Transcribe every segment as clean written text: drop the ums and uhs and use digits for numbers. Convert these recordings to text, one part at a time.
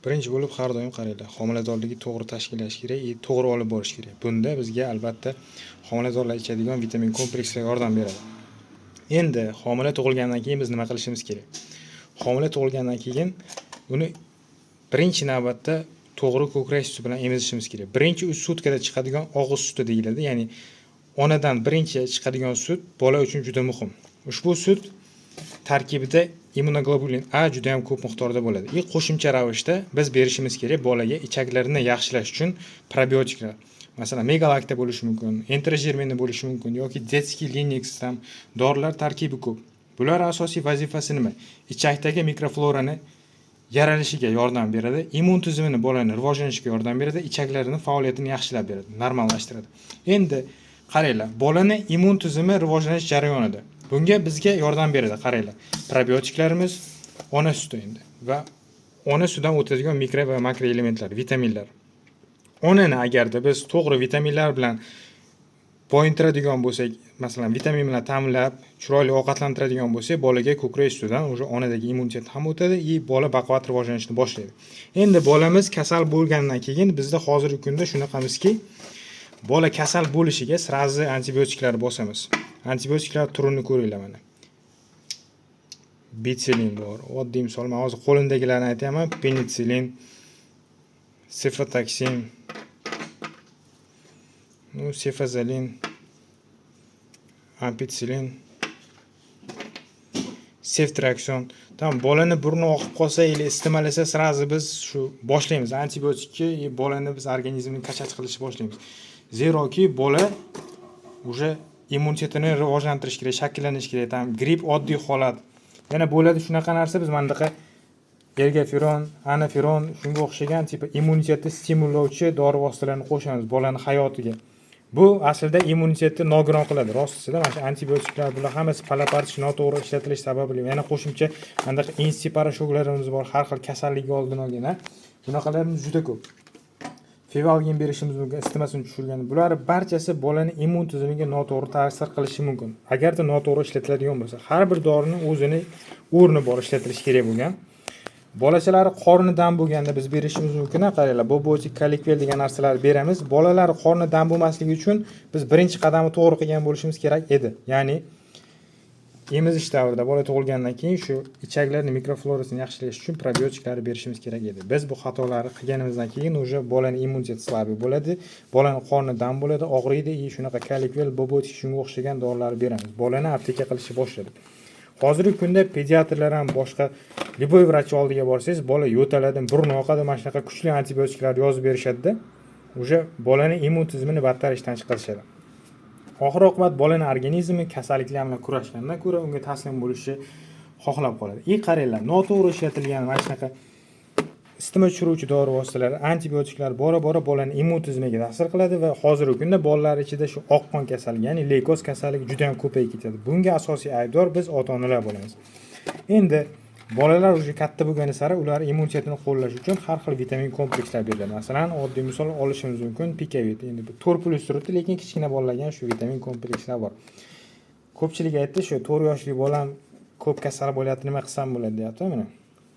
Birinchi bo'lib har doim qaranglar, homiladorlikni to'g'ri tashkillash kerak, to'g'ri olib borish kerak. Bunda bizga albatta homiladorlar ichadigan vitamin komplekslar yordam beradi. Endi homila tug'ilgandan keyin biz nima qilishimiz kerak? Homila tug'ilgandan keyin uni birinchi navbatda to'g'ri ko'krak suti bilan emizishimiz kerak. Birinchi 3 sutkada chiqadigan og'iz suti deyiladi. Ya'ni onadan birinchi chiqadigan sut bola uchun juda muhim. Ushbu sut tarkibida immunoglobulin A juda ham ko'p miqdorda bo'ladi. Qo'shimcha ravishda biz berishimiz kerak bolaga ichaklarini yaxshilash uchun probiotiklar. Masalan, megalakta bo'lishi mumkin, enterogermina bo'lishi mumkin yoki detskiy linix ham dorilar tarkibi ko'p. Bular asosiy vazifasi nima? Ichakdagi mikroflorani yaralishiga yordam beradi, immun tizimini bolaning rivojlanishiga yordam beradi, ichaklarining faoliyatini yaxshilab beradi, normallashtiradi. Endi qaranglar, bolaning immun tizimi rivojlanish jarayonida. Bunga bizga yordam beradi, qaranglar. Probiotiklarimiz ona suti endi va ona sutidan o'tadigan mikro va makro elementlar, vitaminlar. Onani agarda biz to'g'ri vitaminlar bilan boyintiradigan bo'lsak, masalan, vitamin bilan ta'minlab, chiroyli ovqatlantiradigan bo'lsak, bolaga ko'krak sutidan o'sha onadagi immunitet ham o'tadi, bola baquvvat rivojlanishni boshlaydi. Endi bolamiz kasal bo'lgandan keyin bizda hozirgi kunda shunaqamizki, bola kasal bo'lishiga sразу antibiotiklar bosamiz. Antibiotiklar turini ko'ringlar mana. Bitsilin bor. Oddiy misol, men hozir qo'limdagilarni aytaman. Penitsilin, sefotoksin, sefazolin, ampitsilin, ceftriakson. Tamam, bolani burni oqib qolsa yoki istimalasa sразу biz shu boshlaymiz antibiotikni, bolani biz organizmini kachat qilishni boshlaymiz. Zeroki bola уже immunitetini rivojlantirish kerak, shakllanish kerak. Tam gripp oddiy holat. Yana bo'ladi shunaqa narsa, biz mandaqa ergaferon, anaferon shunga o'xshagan tipi immunitetni stimullovchi dori vositalarini qo'shamiz bolaning hayotiga. Bu aslida immunitetni nogiron qiladi. Rostida mana shu antibiotiklar bular hammasi palapartish noto'g'ri ishlatilish sababli yana qo'shimcha mandaqa insi parashoklarimiz bor, har xil kasallikka oldini olgan. Bunaqalarimiz juda ko'p. Fevalgin berishimiz mumkin, istimasini tushirgan. Bular barchasi bolaning immun tizimiga noto'g'ri ta'sir qilishi mumkin. Agarda noto'g'ri ishlatiladigan bo'lsa, har bir dorining o'zini o'rni bor ishlatilishi kerak bo'lgan. Bolachalar qorni dam bo'lganda biz berishimiz mumkin. Qaranglar, bobotik, kalikvel degan narsalarni beramiz. Bolalar qorni dam bo'lmasligi uchun biz birinchi qadamni to'g'ri qilgan bo'lishimiz kerak edi. Ya'ni emizish davrida bola tug'ilgandan keyin shu ichaklarning mikroflorasini yaxshilash uchun probiotiklarni berishimiz kerak edi. Biz bu xatolarni qilganimizdan keyin уже bolaning immuniteti slabiy bo'ladi, bolaning qorni dam bo'ladi, og'riydi, shunaqa kalikvel, bobotik shunga o'xshagan dorilarni beramiz. Bolani apteka qilishni boshladi. Hozirgi kunda pediatrlar ham boshqa liboy vrach oldiga borsangiz, bola yo'taladi, burni oqadi, mana shunaqa kuchli antibiotiklar yozib berishadi-da, уже bolaning immun tizimini battar ishdan chiqarishadi. Oxir oqibat bolaning organizmi kasalliklar bilan kurashgandan ko'ra unga taslim bo'lishni xohlab qoladi. Qaranglar, noto'g'ri ishlatilgan mana shunaqa isitma tushiruvchi dori vositalari, antibiotiklar bora-bora bolaning immun tizimiga ta'sir qiladi va hozirgi kunda bolalar ichida shu oq qon kasalligi, ya'ni leykoz kasalligi juda ham ko'payib ketadi. Bunga asosiy aybdor biz ota-onalar bo'lamiz. Endi bolalar уже katta bo'lgani sari ular immunitetini qo'llash uchun har xil vitamin komplekslar beriladi. Masalan, oddiy misol olishimiz mumkin Pikavit. Endi bu 4+ turibdi, lekin kichkina bolalarga shu vitamin komplekslar bor. Ko'pchilik aytdi, shu 4 yoshli bolam ko'p kasal bo'lyapti, nima qilsam bo'ladi deyapti. Mana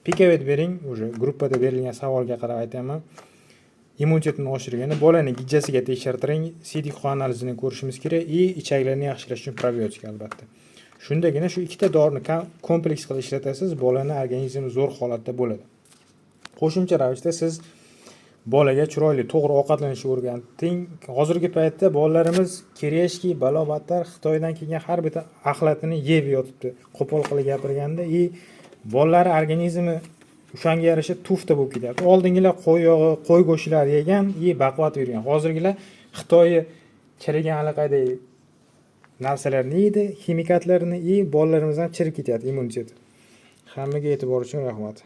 Pikavit bering, уже gruppada berilgan savolga qarab aytaman. Immunitetini oshirgani bolaning gijjasiga tekshirtiring, CD-Q analizini ko'rishimiz kerak, ichaklarni yaxshilash uchun probiotik albatta. Shundagina shu ikkita dorini kompleks qilib ishlatasiz, bolaning organizmi zo'r holatda bo'ladi. Qo'shimcha ravishda siz bolaga chiroyli to'g'ri ovqatlanishni o'rgating. Hozirgi paytda bolalarimiz kereshki balobatlar Xitoydan kelgan har bitta axlatini yeb yotibdi. Qo'pol qilib gapirganda, bolalar organizmi o'shanga yarasha tufta bo'lib ketyapti. Oldingilar qo'y yog'i, qo'y go'shtlari yegan, baquvvat yurgan. Hozirgilar Xitoyni chirigan allaqayda narsalarni yeydi, ximikatlarni bolalarimiz ham chirib ketyapti immunitet. Hammaga e'tibor uchun rahmat.